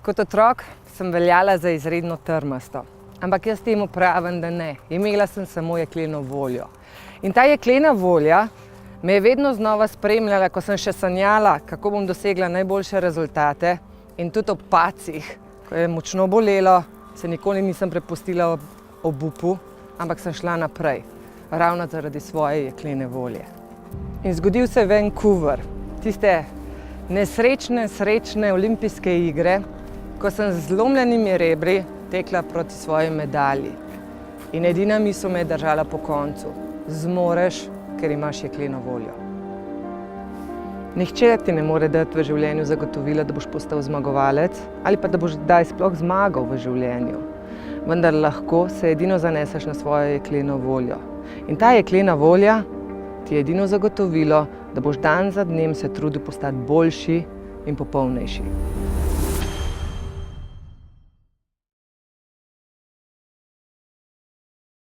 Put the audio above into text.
Kot otrok sem veljala za izredno trmasto, ampak jaz temu pravim, da ne. Imela sem samo jekleno voljo. In ta jeklena volja me je vedno znova spremljala, ko sem še sanjala, kako bom dosegla najboljše rezultate. In tudi ob padcih, ko je močno bolelo, se nikoli nisem prepustila obupu, ampak sem šla naprej, ravno zaradi svoje jeklene volje. In zgodil se je Vancouver, tiste srečne olimpijske igre, ko sem z zlomljenimi rebri tekla proti svoji medalji. In edina misel me je držala po koncu. Zmoreš, ker imaš jekleno voljo. Nihče ti ne more dati v življenju zagotovila, da boš postal zmagovalec ali pa da boš kdaj sploh zmagal v življenju. Vendar lahko se edino zaneseš na svojo jekleno voljo. In ta jeklena volja ti je edino zagotovilo, da boš dan za dnem se trudil postati boljši in popolnejši.